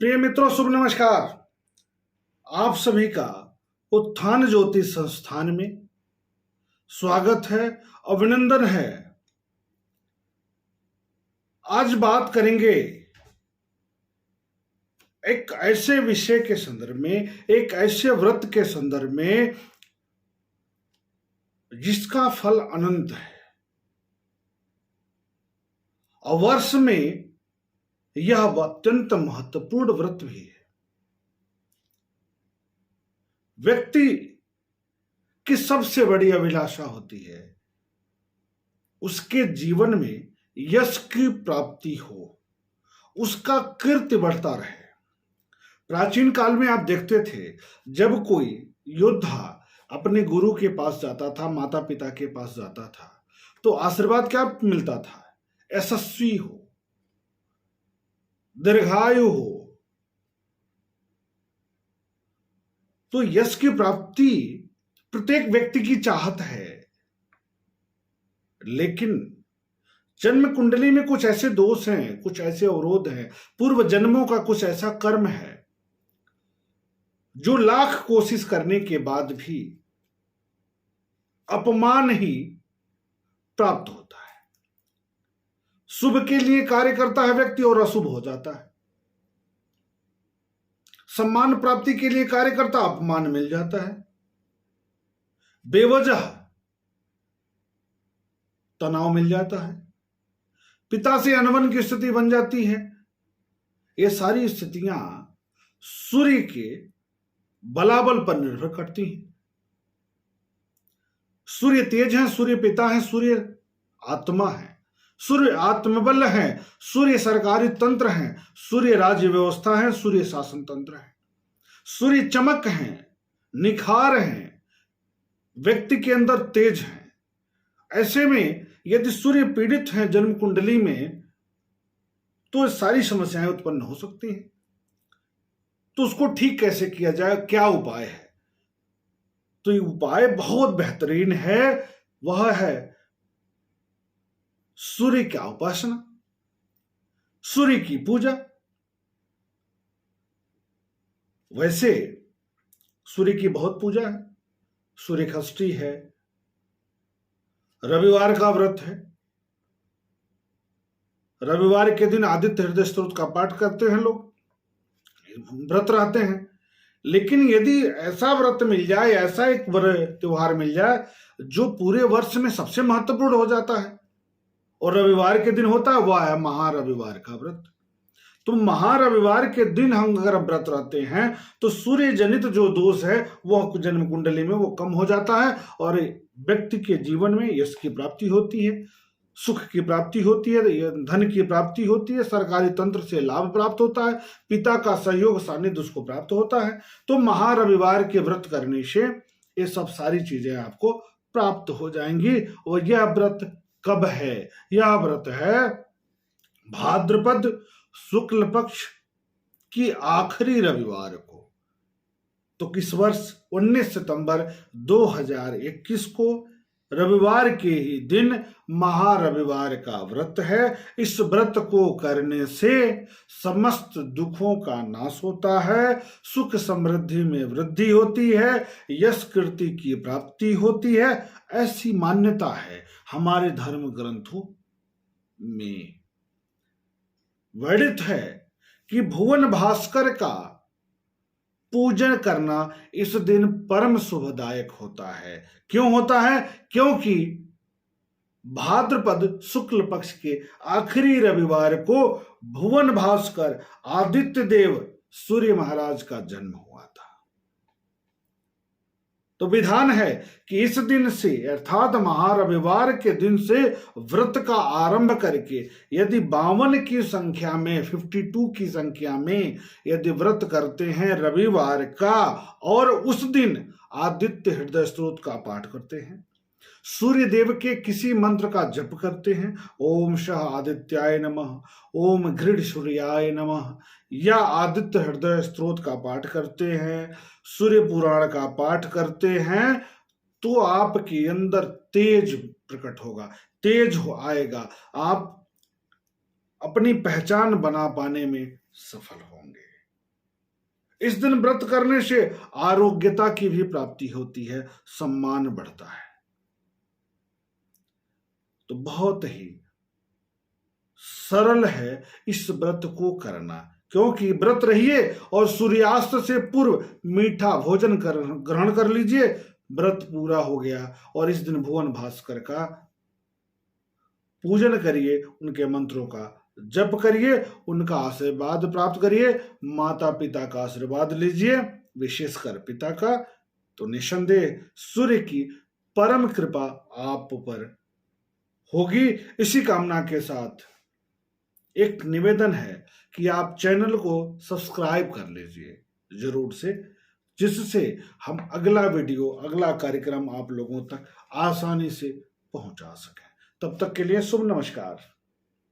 प्रिय मित्रों, शुभ नमस्कार। आप सभी का उत्थान ज्योतिष संस्थान में स्वागत है, अभिनंदन है। आज बात करेंगे एक ऐसे विषय के संदर्भ में, एक ऐसे व्रत के संदर्भ में जिसका फल अनंत है और वर्ष में यह अत्यंत महत्वपूर्ण व्रत भी है। व्यक्ति की सबसे बड़ी अभिलाषा होती है उसके जीवन में यश की प्राप्ति हो, उसका कीर्ति बढ़ता रहे। प्राचीन काल में आप देखते थे, जब कोई योद्धा अपने गुरु के पास जाता था, माता पिता के पास जाता था, तो आशीर्वाद क्या मिलता था? यशस्वी हो, दीर्घायु हो। तो यश की प्राप्ति प्रत्येक व्यक्ति की चाहत है, लेकिन जन्म कुंडली में कुछ ऐसे दोष हैं, कुछ ऐसे अवरोध हैं, पूर्व जन्मों का कुछ ऐसा कर्म है जो लाख कोशिश करने के बाद भी अपमान ही प्राप्त होता है। शुभ के लिए कार्य करता है व्यक्ति और अशुभ हो जाता है। सम्मान प्राप्ति के लिए कार्य करता, अपमान मिल जाता है। बेवजह तनाव मिल जाता है। पिता से अनबन की स्थिति बन जाती है। ये सारी स्थितियां सूर्य के बलाबल पर निर्भर करती हैं। सूर्य तेज है, सूर्य पिता है, सूर्य आत्मा है, सूर्य आत्मबल है, सूर्य सरकारी तंत्र है, सूर्य राज्य व्यवस्था है, सूर्य शासन तंत्र है। सूर्य चमक है, निखार है, व्यक्ति के अंदर तेज है। ऐसे में यदि सूर्य पीड़ित है जन्म कुंडली में, तो सारी समस्याएं उत्पन्न हो सकती हैं। तो उसको ठीक कैसे किया जाए, क्या उपाय है? तो ये उपाय बहुत बेहतरीन है, वह है सूर्य की उपासना, सूर्य की पूजा। वैसे सूर्य की बहुत पूजा है। सूर्य षष्ठी है, रविवार का व्रत है। रविवार के दिन आदित्य हृदय स्तोत्र का पाठ करते हैं लोग, व्रत रहते हैं। लेकिन यदि ऐसा व्रत मिल जाए, ऐसा एक त्योहार मिल जाए जो पूरे वर्ष में सबसे महत्वपूर्ण हो जाता है और रविवार के दिन होता है, वह है महारविवार का व्रत। तो महारविवार के दिन हम अगर व्रत रहते हैं तो सूर्य जनित जो दोष है वह जन्म कुंडली में वो कम हो जाता है और व्यक्ति के जीवन में यश की प्राप्ति होती है, सुख की प्राप्ति होती है, धन की प्राप्ति होती है, सरकारी तंत्र से लाभ प्राप्त होता है, पिता का सहयोग सानिध्य उसको प्राप्त होता है। तो महारविवार के व्रत करने से ये सब सारी चीजें आपको प्राप्त हो जाएंगी। और यह व्रत कब है? यह व्रत है भाद्रपद शुक्ल पक्ष की आखिरी रविवार को। तो किस वर्ष? 19 सितंबर 2021 को रविवार के ही दिन महारविवार का व्रत है। इस व्रत को करने से समस्त दुखों का नाश होता है, सुख समृद्धि में वृद्धि होती है, यश कीर्ति की प्राप्ति होती है। ऐसी मान्यता है हमारे धर्म ग्रंथों में। वर्णित है कि भुवन भास्कर का पूजन करना इस दिन परम शुभदायक होता है। क्यों होता है? क्योंकि भाद्रपद शुक्ल पक्ष के आखिरी रविवार को भुवन भास्कर आदित्य देव सूर्य महाराज का जन्म हुआ था। तो विधान है कि इस दिन से अर्थात महारविवार के दिन से व्रत का आरंभ करके यदि 52 की संख्या में, 52 की संख्या में यदि व्रत करते हैं रविवार का और उस दिन आदित्य हृदय स्तोत्र का पाठ करते हैं, सूर्य देव के किसी मंत्र का जप करते हैं, ओम शः आदित्याय नमः, ओम घृड सूर्याय नमः, या आदित्य हृदय स्तोत्र का पाठ करते हैं, सूर्य पुराण का पाठ करते हैं, तो आपके अंदर तेज प्रकट होगा, तेज हो आएगा। आप अपनी पहचान बना पाने में सफल होंगे। इस दिन व्रत करने से आरोग्यता की भी प्राप्ति होती है, सम्मान बढ़ता है। तो बहुत ही सरल है इस व्रत को करना, क्योंकि व्रत रहिए और सूर्यास्त से पूर्व मीठा भोजन ग्रहण कर लीजिए, व्रत पूरा हो गया। और इस दिन भुवन भास्कर का पूजन करिए, उनके मंत्रों का जप करिए, उनका आशीर्वाद प्राप्त करिए, माता पिता का आशीर्वाद लीजिए, विशेषकर पिता का। तो निसंदेह सूर्य की परम कृपा आप पर होगी। इसी कामना के साथ एक निवेदन है कि आप चैनल को सब्सक्राइब कर लीजिए जरूर से, जिससे हम अगला वीडियो, अगला कार्यक्रम आप लोगों तक आसानी से पहुंचा सकें। तब तक के लिए शुभ नमस्कार।